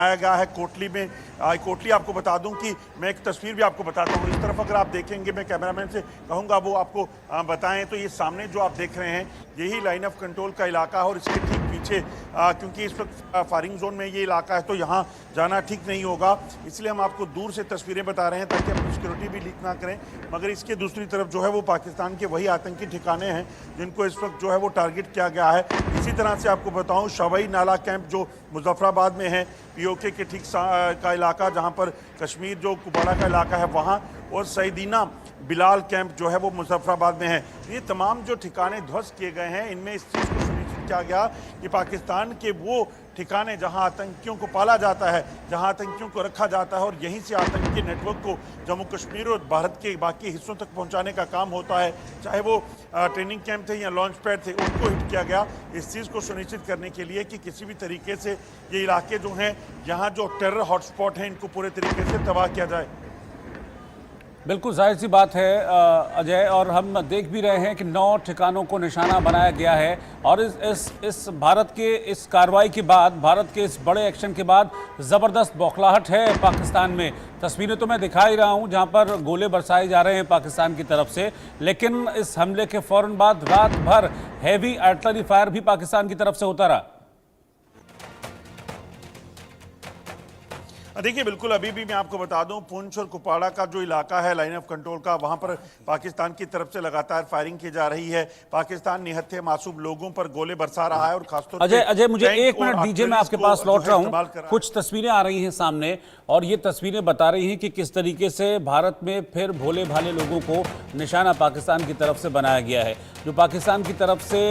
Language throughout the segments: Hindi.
आया गया है कोटली में। कोटली आपको बता दूं कि मैं एक तस्वीर भी आपको बताता हूं। इस तरफ अगर आप देखेंगे, मैं कैमरामैन से कहूंगा वो आपको बताएं, तो ये सामने जो आप देख रहे हैं यही लाइन ऑफ कंट्रोल का इलाका है और इसके ठीक पीछे क्योंकि इस वक्त फायरिंग जोन में ये इलाका है तो यहाँ जाना ठीक नहीं होगा, इसलिए हम आपको दूर से तस्वीरें बता रहे हैं ताकि अपनी सिक्योरिटी भी लीक ना करें। मगर इसके दूसरी तरफ जो है वो पाकिस्तान के वही आतंकी ठिकाने हैं जिनको इस वक्त जो है वो टारगेट किया गया है। इसी तरह से आपको बताऊं, शवाई नाला कैंप जो मुजफ्फराबाद में है, पीओके के ठीक का इलाका जहां पर कश्मीर जो कुपवाड़ा का इलाका है वहां, और सईदीना बिलाल कैंप जो है वो मुजफ्फराबाद में है। ये तमाम जो ठिकाने ध्वस्त किए गए हैं, इनमें इस चीज़ को सुनिश्चित किया गया कि पाकिस्तान के वो ठिकाने जहां आतंकियों को पाला जाता है, जहां आतंकियों को रखा जाता है और यहीं से आतंकी नेटवर्क को जम्मू कश्मीर और भारत के बाकी हिस्सों तक पहुंचाने का काम होता है, चाहे वो ट्रेनिंग कैंप थे या लॉन्च पैड थे, उनको हिट किया गया इस चीज़ को सुनिश्चित करने के लिए कि किसी भी तरीके से ये इलाके जो हैं, यहाँ जो टेरर हॉटस्पॉट हैं, इनको पूरे तरीके से तबाह किया जाए। बिल्कुल जाहिर सी बात है अजय, और हम देख भी रहे हैं कि 9 ठिकानों को निशाना बनाया गया है। और इस भारत के इस कार्रवाई के बाद, भारत के इस बड़े एक्शन के बाद ज़बरदस्त बौखलाहट है पाकिस्तान में। तस्वीरें तो मैं दिखा ही रहा हूं जहां पर गोले बरसाए जा रहे हैं पाकिस्तान की तरफ से, लेकिन इस हमले के फ़ौरन बाद रात भर हैवी आर्टिलरी फायर भी पाकिस्तान की तरफ से होता रहा। देखिए, बिल्कुल अभी भी मैं आपको बता दूं, पुंछ और कुपवाड़ा का जो इलाका है लाइन ऑफ कंट्रोल का, वहां पर पाकिस्तान की तरफ से लगातार फायरिंग की जा रही है। पाकिस्तान निहत्थे मासूम लोगों पर गोले बरसा रहा है और खासतौर अजय मुझे 1 मिनट दीजिए, मैं आपके पास लौट रहा हूं। कुछ तस्वीरें आ रही हैं सामने और ये तस्वीरें बता रही हैं कि किस तरीके से भारत में फिर भोले भाले लोगों को निशाना पाकिस्तान की तरफ से बनाया गया है। जो पाकिस्तान की तरफ से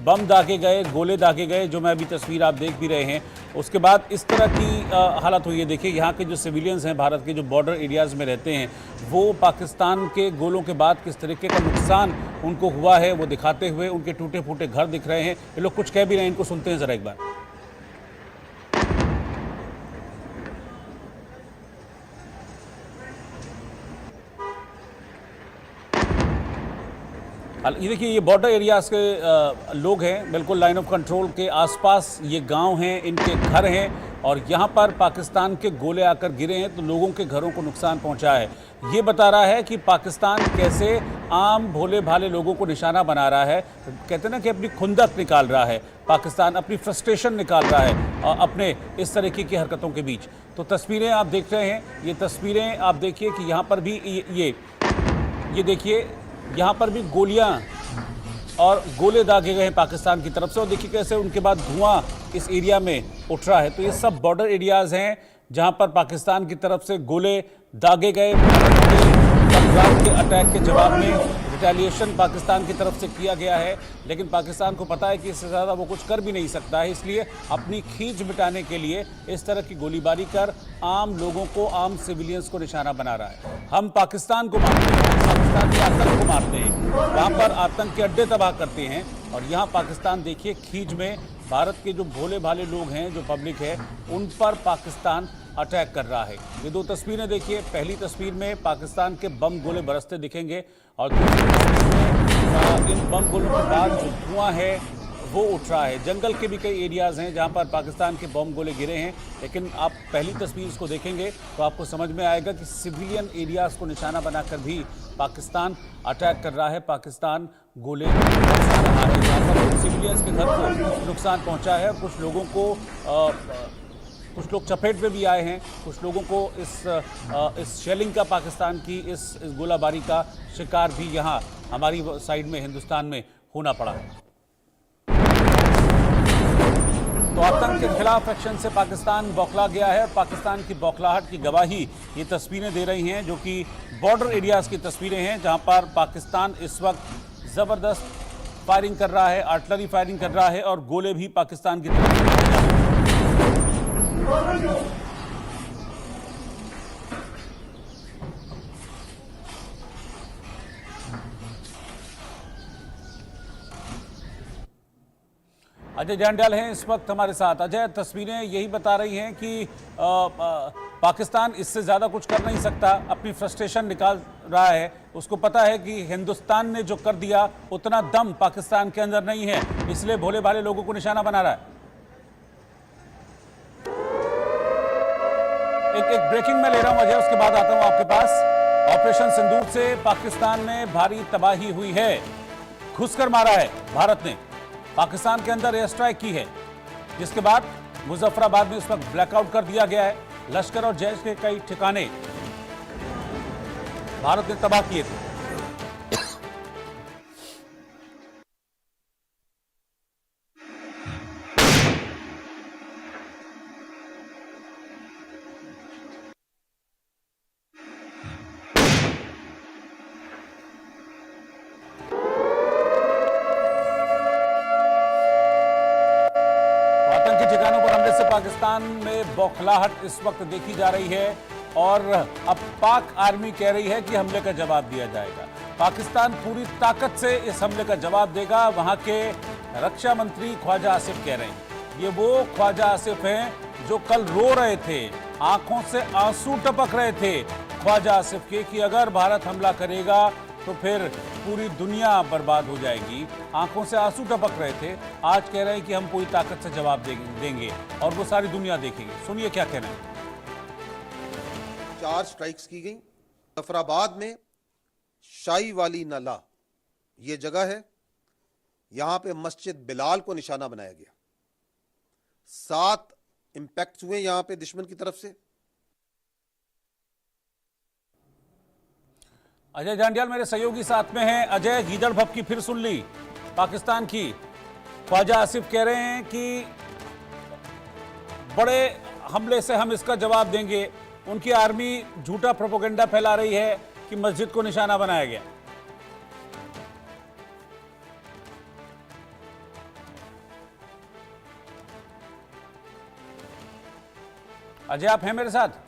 बम दागे गए, गोले दागे गए, जो मैं अभी तस्वीर आप देख भी रहे हैं, उसके बाद इस तरह की हालत हुई है। देखिए, यहाँ के जो सिविलियंस हैं, भारत के जो बॉर्डर एरियाज़ में रहते हैं, वो पाकिस्तान के गोलों के बाद किस तरीके का नुकसान उनको हुआ है वो दिखाते हुए, उनके टूटे फूटे घर दिख रहे हैं। ये लोग कुछ कह भी रहे हैं, इनको सुनते हैं ज़रा एक बार। ये देखिए, ये बॉर्डर एरियाज के लोग हैं, बिल्कुल लाइन ऑफ कंट्रोल के आसपास ये गांव हैं, इनके घर हैं और यहाँ पर पाकिस्तान के गोले आकर गिरे हैं तो लोगों के घरों को नुकसान पहुँचा है। ये बता रहा है कि पाकिस्तान कैसे आम भोले भाले लोगों को निशाना बना रहा है। कहते हैं ना कि अपनी खुंदक निकाल रहा है पाकिस्तान, अपनी फ्रस्ट्रेशन निकाल रहा है अपने इस तरीके की हरकतों के बीच। तो तस्वीरें आप देख रहे हैं, ये तस्वीरें आप देखिए कि यहाँ पर भी ये देखिए, यहाँ पर भी गोलियां और गोले दागे गए हैं पाकिस्तान की तरफ से, और देखिए कैसे उनके बाद धुआं इस एरिया में उठ रहा है। तो ये सब बॉर्डर एरियाज हैं जहाँ पर पाकिस्तान की तरफ से गोले दागे गए। पंजाब के अटैक के जवाब में रिटेलिएशन पाकिस्तान की तरफ से किया गया है, लेकिन पाकिस्तान को पता है कि इससे ज़्यादा वो कुछ कर भी नहीं सकता है, इसलिए अपनी खींच मिटाने के लिए इस तरह की गोलीबारी कर आम लोगों को, आम सिविलियंस को निशाना बना रहा है। हम पाकिस्तान को मारते हैं, पाकिस्तान के आतंक को मारते हैं, वहाँ पर आतंक के अड्डे तबाह करते हैं, और यहाँ पाकिस्तान देखिए खींच में भारत के जो भोले भाले लोग हैं, जो पब्लिक है, उन पर पाकिस्तान अटैक कर रहा है। ये 2 तस्वीरें देखिए, पहली तस्वीर में पाकिस्तान के बम गोले बरसते दिखेंगे और दूसरी तस्वीर में इन बम गोलों के बाद जो धुआं है वो उठ रहा है। जंगल के भी कई एरियाज़ हैं जहां पर पाकिस्तान के बम गोले गिरे हैं, लेकिन आप पहली तस्वीर इसको देखेंगे तो आपको समझ में आएगा कि सिविलियन एरियाज़ को निशाना बनाकर भी पाकिस्तान अटैक कर रहा है, पाकिस्तान गोले बरसा रहा है। जहाँ पर सिविलियंस के घर को नुकसान पहुँचा है, कुछ लोगों को कुछ लोग चपेट में भी आए हैं, कुछ लोगों को इस शेलिंग का, पाकिस्तान की इस गोलाबारी का शिकार भी यहाँ हमारी साइड में, हिंदुस्तान में होना पड़ा है। तो आतंक के खिलाफ एक्शन से पाकिस्तान बौखला गया है। पाकिस्तान की बौखलाहट की गवाही ये तस्वीरें दे रही हैं, जो कि बॉर्डर एरियाज़ की तस्वीरें हैं जहां पर पाकिस्तान इस वक्त ज़बरदस्त फायरिंग कर रहा है, आर्टिलरी फायरिंग कर रहा है और गोले भी पाकिस्तान की तरफ। अजय जांड्याल हैं इस वक्त हमारे साथ। अजय, तस्वीरें यही बता रही हैं कि पाकिस्तान इससे ज़्यादा कुछ कर नहीं सकता, अपनी फ्रस्ट्रेशन निकाल रहा है। उसको पता है कि हिंदुस्तान ने जो कर दिया उतना दम पाकिस्तान के अंदर नहीं है, इसलिए भोले भाले लोगों को निशाना बना रहा है। एक ब्रेकिंग में ले रहा हूं अजय, उसके बाद आता हूं आपके पास। ऑपरेशन सिंदूर से पाकिस्तान में भारी तबाही हुई है, घुसकर मारा है भारत ने, पाकिस्तान के अंदर एयर स्ट्राइक की है, जिसके बाद मुजफ्फराबाद में इस वक्त ब्लैकआउट कर दिया गया है। लश्कर और जैश के कई ठिकाने भारत ने तबाह किए थे। ठिकानों पर हमले से पाकिस्तान में बौखलाहट इस वक्त देखी जा रही है और अब पाक आर्मी कह रही है कि हमले का जवाब दिया जाएगा। पाकिस्तान पूरी ताकत से इस हमले का जवाब देगा। वहां के रक्षा मंत्री ख्वाजा आसिफ कह रहे हैं, ये वो ख्वाजा आसिफ हैं जो कल रो रहे थे, आंखों से आंसू टपक रहे थे ख्वाजा आसिफ के कि अगर भारत हमला करेगा तो फिर पूरी दुनिया बर्बाद हो जाएगी। आंखों से आंसू टपक रहे थे, आज कह रहे हैं कि हम पूरी ताकत से जवाब देंगे और वो सारी दुनिया देखेगी। सुनिए क्या कह रहे हैं। 4 स्ट्राइक्स की गई। मुजफ्फराबाद में शाही वाली नाला ये जगह है, यहां पे मस्जिद बिलाल को निशाना बनाया गया। 7 इंपैक्ट हुए यहां पे दुश्मन की तरफ से। अजय जांडियाल मेरे सहयोगी साथ में हैं। अजय, गीदड़ भपकी फिर सुन ली पाकिस्तान की। ख्वाजा आसिफ कह रहे हैं कि बड़े हमले से हम इसका जवाब देंगे। उनकी आर्मी झूठा प्रोपेगेंडा फैला रही है कि मस्जिद को निशाना बनाया गया। अजय, आप हैं मेरे साथ?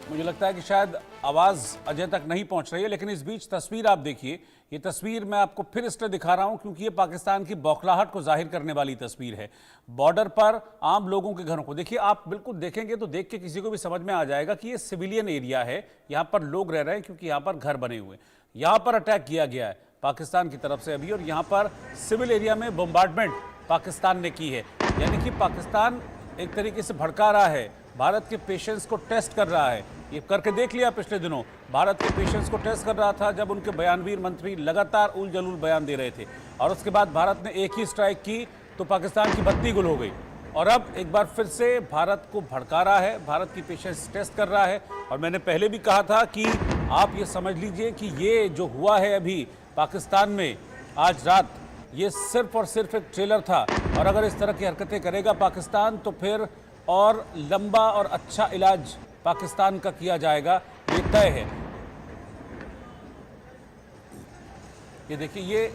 मुझे लगता है कि शायद आवाज अजय तक नहीं पहुंच रही है, लेकिन इस बीच तस्वीर आप देखिए। ये तस्वीर मैं आपको फिर इसलिए दिखा रहा हूं क्योंकि ये पाकिस्तान की बौखलाहट को जाहिर करने वाली तस्वीर है। बॉर्डर पर आम लोगों के घरों को देखिए, आप बिल्कुल देखेंगे तो देख के किसी को भी समझ में आ जाएगा कि ये सिविलियन एरिया है, यहां पर लोग रह रहे हैं क्योंकि यहां पर घर बने हुए हैं। यहां पर अटैक किया गया है पाकिस्तान की तरफ से अभी, और यहां पर सिविल एरिया में बम्बार्डमेंट पाकिस्तान ने की है। यानी कि पाकिस्तान एक तरीके से भड़का रहा है, भारत के पेशेंस को टेस्ट कर रहा है। ये करके देख लिया पिछले दिनों, भारत के पेशेंस को टेस्ट कर रहा था जब उनके बयानवीर मंत्री लगातार उल जलूल बयान दे रहे थे, और उसके बाद भारत ने एक ही स्ट्राइक की तो पाकिस्तान की बत्ती गुल हो गई। और अब एक बार फिर से भारत को भड़का रहा है, भारत की पेशेंस टेस्ट कर रहा है। और मैंने पहले भी कहा था कि आप ये समझ लीजिए कि ये जो हुआ है अभी पाकिस्तान में आज रात, ये सिर्फ और सिर्फ एक ट्रेलर था, और अगर इस तरह की हरकतें करेगा पाकिस्तान तो फिर और लंबा और अच्छा इलाज पाकिस्तान का किया जाएगा, ये तय है। ये देखिए, ये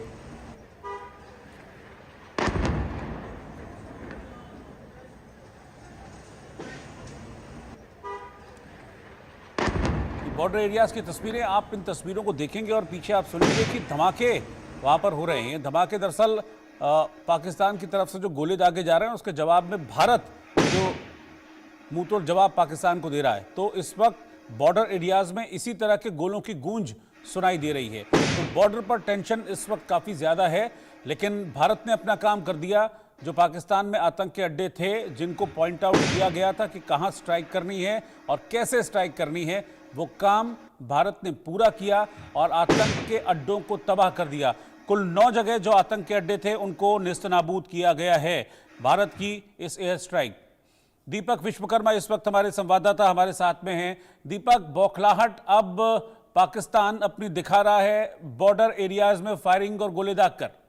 बॉर्डर एरियाज की तस्वीरें। आप इन तस्वीरों को देखेंगे और पीछे आप सुनेंगे कि धमाके वहां पर हो रहे हैं। धमाके दरअसल पाकिस्तान की तरफ से जो गोले दागे जा रहे हैं उसके जवाब में भारत जो मुंह तोड़ जवाब पाकिस्तान को दे रहा है। तो इस वक्त बॉर्डर एरियाज में इसी तरह के गोलों की गूंज सुनाई दे रही है। तो बॉर्डर पर टेंशन इस वक्त काफ़ी ज़्यादा है, लेकिन भारत ने अपना काम कर दिया। जो पाकिस्तान में आतंक के अड्डे थे, जिनको पॉइंट आउट किया गया था कि कहाँ स्ट्राइक करनी है और कैसे स्ट्राइक करनी है, वो काम भारत ने पूरा किया और आतंक के अड्डों को तबाह कर दिया। कुल 9 जगह जो आतंक के अड्डे थे उनको नेस्तनाबूद किया गया है भारत की इस एयर स्ट्राइक। दीपक विश्वकर्मा इस वक्त हमारे संवाददाता हमारे साथ में हैं। दीपक, बौखलाहट अब पाकिस्तान अपनी दिखा रहा है बॉर्डर एरियाज में फायरिंग और गोले दाग कर।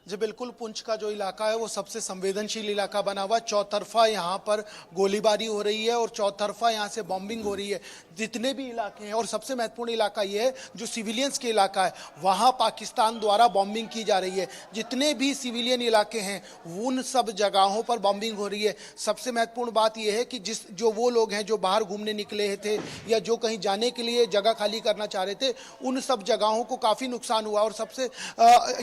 जी बिल्कुल, पुंछ का जो इलाका है वो सबसे संवेदनशील इलाका बना हुआ। चौतरफा यहाँ पर गोलीबारी हो रही है और चौतरफा यहाँ से बॉम्बिंग हो रही है। जितने भी इलाके हैं, और सबसे महत्वपूर्ण इलाका ये है जो सिविलियंस के इलाका है, वहाँ पाकिस्तान द्वारा बॉम्बिंग की जा रही है। जितने भी सिविलियन इलाके हैं उन सब जगहों पर बॉम्बिंग हो रही है। सबसे महत्वपूर्ण बात यह है कि जो वो लोग हैं जो बाहर घूमने निकले थे या जो कहीं जाने के लिए जगह खाली करना चाह रहे थे, उन सब जगहों को काफ़ी नुकसान हुआ। और सबसे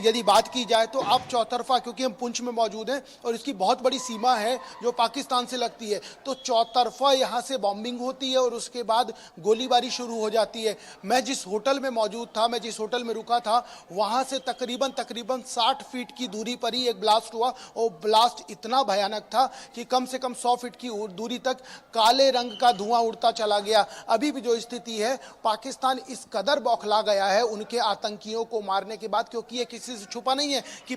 यदि बात की जाए तो अब चौतरफा, क्योंकि हम पुंछ में मौजूद हैं और इसकी बहुत बड़ी सीमा है जो पाकिस्तान से लगती है, तो चौतरफा यहाँ से बॉम्बिंग होती है और उसके बाद गोलीबारी शुरू हो जाती है। मैं जिस होटल में मौजूद था, मैं जिस होटल में रुका था, वहाँ से तकरीबन 60 फीट की दूरी पर ही एक ब्लास्ट हुआ और ब्लास्ट इतना भयानक था कि कम से कम 100 फीट की दूरी तक काले रंग का धुआं उड़ता चला गया। अभी भी जो स्थिति है, पाकिस्तान इस कदर बौखला गया है उनके आतंकियों को मारने के बाद, क्योंकि ये किसी से छुपा नहीं है कि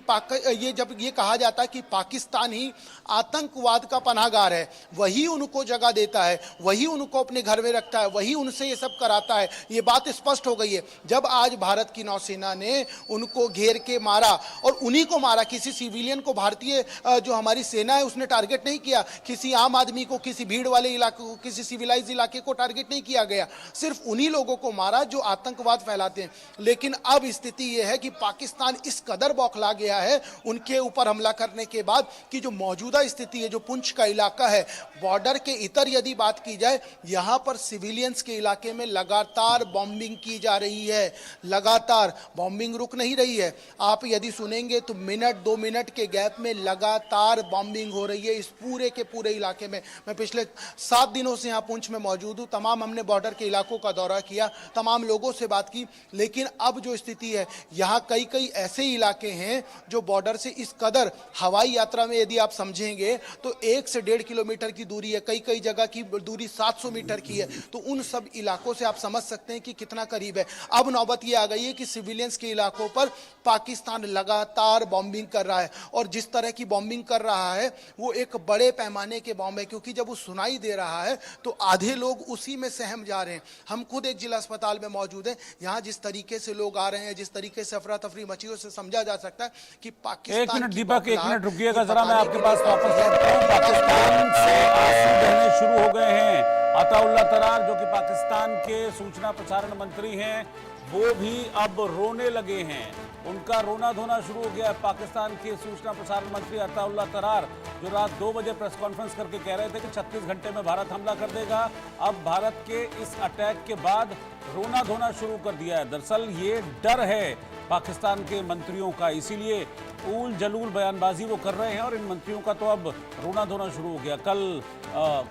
ये जब ये कहा जाता है कि पाकिस्तान ही आतंकवाद का पनाहगार है, वही उनको जगह देता है, वही उनको अपने घर में रखता है, वही उनसे ये सब कराता है। ये बात स्पष्ट हो गई है जब आज भारत की नौसेना ने उनको घेर के मारा, और उन्हीं को मारा, किसी सिविलियन को भारतीय जो हमारी सेना है उसने टारगेट नहीं किया, किसी आम आदमी को, किसी भीड़ वाले इलाके को, किसी सिविलाइज इलाके को टारगेट नहीं किया गया, सिर्फ उन्हीं लोगों को मारा जो आतंकवाद फैलाते हैं। लेकिन अब स्थिति यह है कि पाकिस्तान इस कदर बौखला गया है उनके ऊपर हमला करने के बाद कि जो मौजूदा स्थिति है, जो पुंछ का इलाका है, बॉर्डर के इतर यदि बात की जाए, यहां पर सिविलियंस के इलाके में लगातार बॉम्बिंग की जा रही है, लगातार बॉम्बिंग रुक नहीं रही है। आप यदि सुनेंगे तो मिनट 2 मिनट के गैप में लगातार बॉम्बिंग हो रही है इस पूरे के पूरे इलाके में। मैं पिछले 7 दिनों से यहाँ पुंछ में मौजूद हूँ, तमाम हमने बॉर्डर के इलाकों का दौरा किया, तमाम लोगों से बात की, लेकिन अब जो स्थिति है, यहाँ कई ऐसे इलाके हैं जो बॉर्डर से इस कदर, हवाई यात्रा में यदि आप समझेंगे तो 1 से 1.5 किलोमीटर की दूरी है, कई जगह की दूरी 700 मीटर की है, तो उन सब इलाकों से आप समझ सकते हैं कि कितना करीब है। अब नौबत ये आ गई है कि सिविलियंस के इलाकों पर पाकिस्तान लगातार बॉम्बिंग कर रहा है, और जिस तरह की बॉम्बिंग कर रहा है वो एक बड़े पैमाने के बॉम्ब है, क्योंकि जब वो सुनाई दे रहा है तो आधे लोग उसी में सहम जा रहे हैं। हम खुद एक जिला अस्पताल में मौजूद हैं, यहाँ जिस तरीके से लोग आ रहे हैं, जिस तरीके से अफरा तफरी मची है, उससे समझा जा सकता है कि पाकिस्तान। 1 मिनट दीपक, 1 मिनट रुकिएगा जरा, मैं आपके पास वापस लौटता हूं। पाकिस्तान से आंसू बहने शुरू हो गए हैं। अताउल्लाह तरार जो कि पाकिस्तान के सूचना प्रसारण मंत्री हैं, वो भी अब रोने लगे हैं। उनका रोना धोना शुरू हो गया है। पाकिस्तान के सूचना प्रसारण मंत्री अताउल्लाह तरार जो रात 2 बजे प्रेस कॉन्फ्रेंस करके कह रहे थे कि 36 घंटे में भारत हमला कर देगा, अब भारत के इस अटैक के बाद रोना धोना शुरू कर दिया है। दरअसल ये डर है पाकिस्तान के मंत्रियों का, इसीलिए ऊल जलूल बयानबाजी वो कर रहे हैं, और इन मंत्रियों का तो अब रोना धोना शुरू हो गया। कल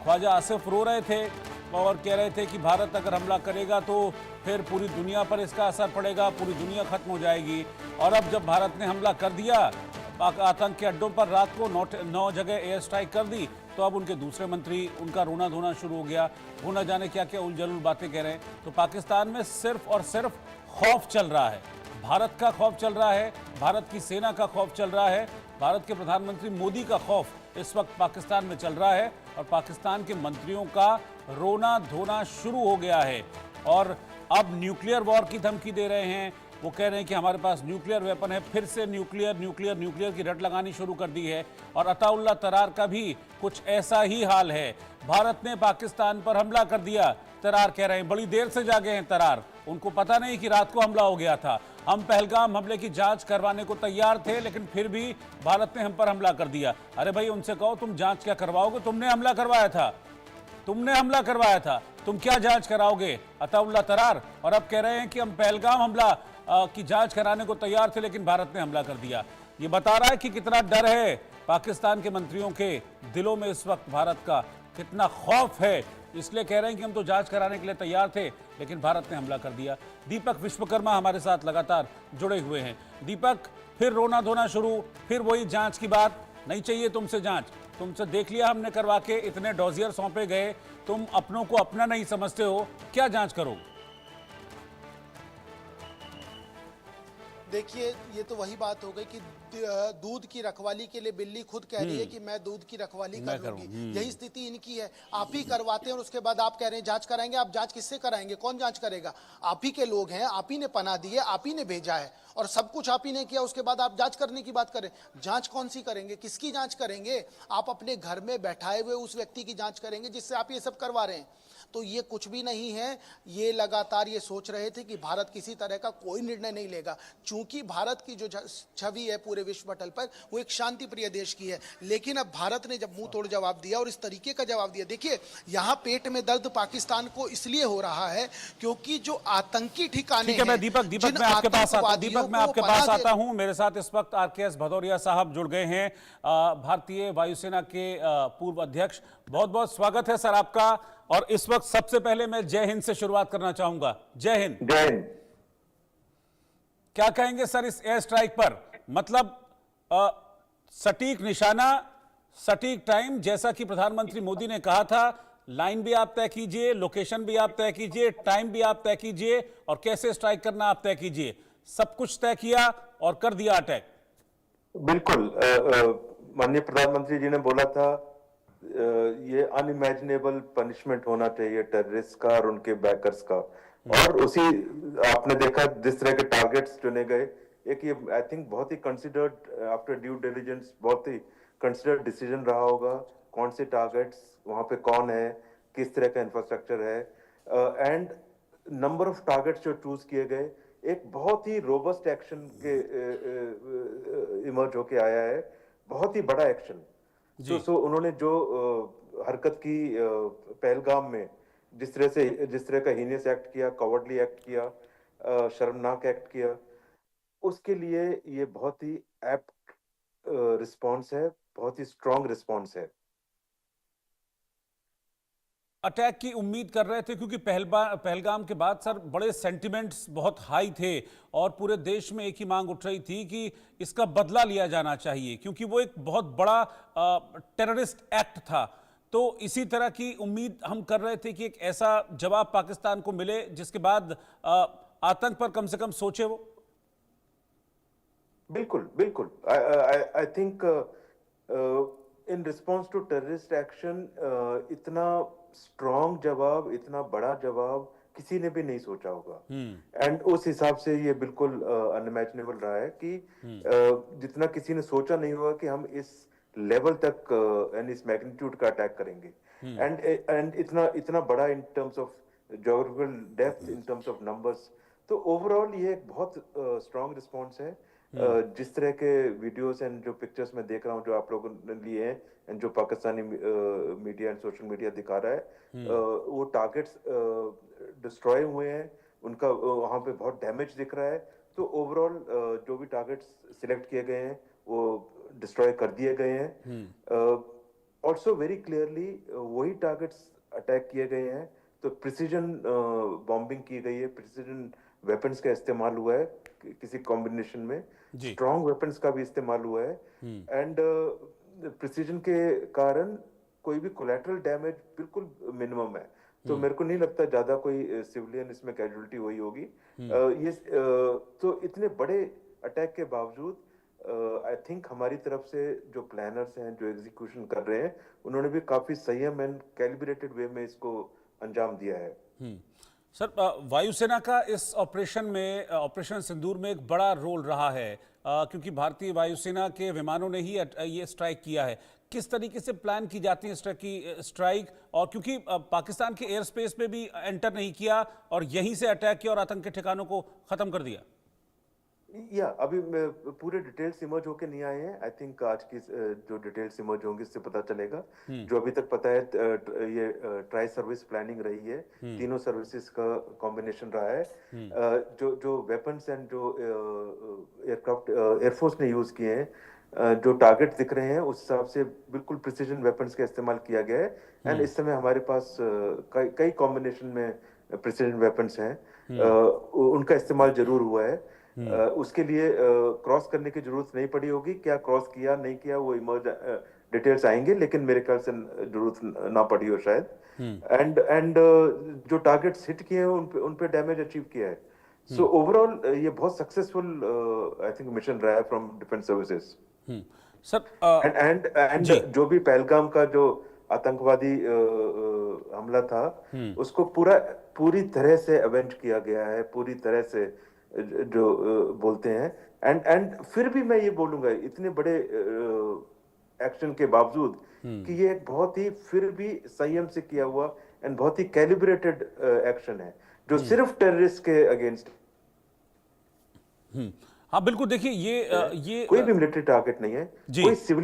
ख्वाजा आसिफ रो रहे थे और कह रहे थे कि भारत अगर हमला करेगा तो फिर पूरी दुनिया पर इसका असर पड़ेगा, पूरी दुनिया खत्म हो जाएगी। और अब जब भारत ने हमला कर दिया, आतंक के अड्डों पर रात को 9 जगह एयर स्ट्राइक कर दी, तो अब उनके दूसरे मंत्री, उनका रोना धोना शुरू हो गया। वो न जाने क्या क्या उलझुल बातें कह रहे हैं। तो पाकिस्तान में सिर्फ और सिर्फ खौफ चल रहा है, भारत का खौफ चल रहा है, भारत की सेना का खौफ चल रहा है, भारत के प्रधानमंत्री मोदी का खौफ इस वक्त पाकिस्तान में चल रहा है, और पाकिस्तान के मंत्रियों का रोना धोना शुरू हो गया है। और अब न्यूक्लियर वॉर की धमकी दे रहे हैं। वो कह रहे हैं कि हमारे पास न्यूक्लियर वेपन है, फिर से न्यूक्लियर की रट लगानी शुरू कर दी है। और अताउल्लाह तरार का भी कुछ ऐसा ही हाल है। भारत ने पाकिस्तान पर हमला कर दिया, तरार कह रहे हैं। बड़ी देर से जागे हैं तरार, उनको पता नहीं कि रात को हमला हो गया था। हम पहलगाम हमले की जांच करवाने को तैयार थे, लेकिन फिर भी भारत ने हम पर हमला कर दिया। अरे भाई, उनसे कहो तुम जांच क्या करवाओगे, तुमने हमला करवाया था, तुम क्या जांच कराओगे, अताउल्लाह तरार। और अब कह रहे हैं कि हम पहलगाम हमला की जांच कराने को तैयार थे, लेकिन भारत ने हमला कर दिया। ये बता रहा है कि कितना डर है पाकिस्तान के मंत्रियों के दिलों में इस वक्त, भारत का कितना खौफ है। इसलिए कह रहे हैं कि हम तो जांच कराने के लिए तैयार थे, लेकिन भारत ने हमला कर दिया। दीपक विश्वकर्मा हमारे साथ लगातार जुड़े हुए हैं। दीपक, फिर रोना धोना शुरू, फिर वही जांच की बात, नहीं चाहिए तुमसे जांच, तुमसे देख लिया हमने करवा के, इतने डॉजियर सौंपे गए, तुम अपनों को अपना नहीं समझते हो, क्या जांच करोगे? देखिए, ये तो वही बात हो गई कि दूध की रखवाली के लिए बिल्ली खुद कह रही है कि मैं दूध की रखवाली कर लूंगी। यही स्थिति इनकी है। आप ही करवाते हैं और उसके बाद आप कह रहे हैं जांच कराएंगे। आप जांच किससे कराएंगे? कौन जांच करेगा? आप ही के लोग हैं, आप ही ने पनाह दी है, आप ही ने भेजा है, और सब कुछ आप ही ने किया। उसके बाद आप जांच करने की बात करें। जांच कौन सी करेंगे? किसकी जांच करेंगे? आप अपने घर में बैठाए हुए उस व्यक्ति की जांच करेंगे जिससे आप ये सब करवा रहे हैं। तो ये कुछ भी नहीं है। ये लगातार ये सोच रहे थे कि भारत किसी तरह का कोई निर्णय नहीं लेगा, चूंकि भारत की जो छवि है पूरे विश्व पटल पर वो एक शांति प्रिय देश की है। लेकिन अब भारत ने जब मुंह तोड़ जवाब दिया और इस तरीके का जवाब दिया, देखिए यहाँ पेट में दर्द पाकिस्तान को इसलिए हो रहा है क्योंकि जो आतंकी ठिकाने ठीक है, मैं हैं, दीपक जिन मैं आपके पास आता आतंकवादियों मैं को आपके पनाह पास दे- आता हूं। मेरे साथ इस वक्त आरकेएस भदौरिया साहब जुड़ गए हैं, भारतीय वायुसेना के पूर्व अध्यक्ष। बहुत बहुत स्वागत है सर आपका। और इस वक्त सबसे पहले मैं जय हिंद से शुरुआत करना चाहूंगा। जय हिंद। जय हिंद। क्या कहेंगे सर इस एयर स्ट्राइक पर? मतलब सटीक निशाना, सटीक टाइम, जैसा कि प्रधानमंत्री मोदी ने कहा था, लाइन भी आप तय कीजिए, लोकेशन भी आप तय कीजिए, टाइम भी आप तय कीजिए और कैसे स्ट्राइक करना आप तय कीजिए। सब कुछ तय किया और कर दिया अटैक। बिल्कुल, माननीय प्रधानमंत्री जी ने बोला था ये अनइमेजिनेबल पनिशमेंट होना चाहिए टेररिस्ट का और उनके बैकर्स का, और उसी आपने देखा जिस तरह के टारगेट्स चुने गए। एक ये आई थिंक बहुत he considered after due diligence, बहुत ही कंसिडर्ड डिसीजन रहा होगा कौन से टारगेट्स वहां पे, कौन है, किस तरह का इंफ्रास्ट्रक्चर है, एंड नंबर ऑफ टारगेट्स जो चूज किए गए, एक बहुत ही रोबस्ट एक्शन के इमर्ज होके आया है, बहुत ही बड़ा एक्शन। सो उन्होंने जो हरकत की पहलगाम में, जिस तरह का हीनियस एक्ट किया, कवर्डली एक्ट किया, शर्मनाक एक्ट किया, उसके लिए ये बहुत ही एप्ट रिस्पॉन्स है, बहुत ही स्ट्रांग रिस्पॉन्स है। अटैक की उम्मीद कर रहे थे क्योंकि पहलगाम के बाद सर बड़े सेंटिमेंट्स बहुत हाई थे और पूरे देश में एक ही मांग उठ रही थी कि इसका बदला लिया जाना चाहिए, क्योंकि वो एक बहुत बड़ा टेररिस्ट एक्ट था। तो इसी तरह की उम्मीद हम कर रहे थे कि एक ऐसा जवाब पाकिस्तान को मिले जिसके बाद आतंक पर कम से कम सोचे वो। बिल्कुल बिल्कुल, I think in response to terrorist action इतना स्ट्रॉन्ग जवाब, इतना बड़ा जवाब किसी ने भी नहीं सोचा होगा। एंड उस हिसाब से ये बिल्कुल अनइमेजिनेबल रहा है कि जितना किसी ने सोचा नहीं होगा कि हम इस लेवल तक एंड इस मैग्नीट्यूड का अटैक करेंगे, एंड इतना बड़ा in terms of geographical depth, in terms of numbers. तो ओवरऑल ये एक बहुत स्ट्रॉन्ग रिस्पॉन्स है। जिस तरह के वीडियोस एंड जो पिक्चर्स मैं देख रहा हूँ जो आप लोगों ने लिए हैं एंड जो Pakistani media and social media दिखा रहा है, वो टारगेट्स डिस्ट्रॉय हुए हैं, उनका वहाँ पे बहुत डैमेज दिख रहा है। तो ओवरऑल जो भी टारगेट्स सिलेक्ट किए गए हैं वो डिस्ट्रॉय कर दिए गए हैं। ऑल्सो वेरी क्लियरली वही टारगेट्स अटैक किए गए हैं, तो प्रिसीजन बॉम्बिंग की गई है, प्रिसीजन वेपन्स का इस्तेमाल हुआ है किसी कॉम्बिनेशन में, स्ट्रॉन्ग वेपन्स का भी इस्तेमाल हुआ है, एंड प्रिसीजन के कारण कोई भी कोलैटरल डैमेज बिल्कुल मिनिमम है। तो मेरे को नहीं लगता ज्यादा कोई सिविलियन इसमें कैजुअलिटी हुई होगी। ये तो इतने बड़े अटैक के बावजूद आई थिंक हमारी तरफ से जो प्लानर्स हैं, जो एग्जीक्यूशन कर रहे हैं, उन्होंने भी काफी संयम एंड कैलिब्रेटेड वे में इसको अंजाम दिया है। सर, वायुसेना का इस ऑपरेशन में, ऑपरेशन सिंदूर में एक बड़ा रोल रहा है, क्योंकि भारतीय वायुसेना के विमानों ने ही ये स्ट्राइक किया है। किस तरीके से प्लान की जाती है इस तरह की स्ट्राइक, और क्योंकि पाकिस्तान के एयर स्पेस पे भी एंटर नहीं किया और यहीं से अटैक किया और आतंक के ठिकानों को खत्म कर दिया। या अभी पूरे डिटेल्स इमर्ज होके नहीं आए हैं। आई थिंक आज की जो डिटेल्स इमर्ज होंगी इससे पता चलेगा। जो अभी तक पता है ये ट्राई सर्विस प्लानिंग रही है, तीनों सर्विसेज का कॉम्बिनेशन रहा है। जो वेपन्स एंड जो एयरक्राफ्ट एयरफोर्स ने यूज किए हैं, जो टारगेट दिख रहे हैं उस हिसाब से बिल्कुल प्रिसीजन वेपन्स का इस्तेमाल किया गया है। एंड इस समय हमारे पास कई कॉम्बिनेशन में प्रिसीजन वेपन्स हैं, उनका इस्तेमाल जरूर हुआ है। उसके लिए क्रॉस करने की जरूरत नहीं पड़ी होगी, क्या क्रॉस किया नहीं किया वो इमर्ज डिटेल्स आएंगे, लेकिन मेरे ख्याल से जरूरत ना पड़ी हो शायद। एंड जो टारगेट्स हिट किए हैं उन पे डैमेज अचीव किया है। सो ओवरऑल ये बहुत सक्सेसफुल आई थिंक मिशन रहा है from defence services. Sir and जो भी पहलगाम का जो आतंकवादी हमला था, उसको पूरी तरह से अवेंज किया गया है, पूरी तरह से जो बोलते हैं। एंड फिर भी मैं ये बोलूंगा इतने बड़े एक्शन के बावजूद कि ये एक बहुत ही फिर भी संयम से किया हुआ एंड बहुत ही कैलिब्रेटेड एक्शन है जो सिर्फ टेररिस्ट के अगेंस्ट। हाँ बिल्कुल, देखिए ये कोई भी मिलिट्री टारगेट नहीं है, जी। कोई सिविलियन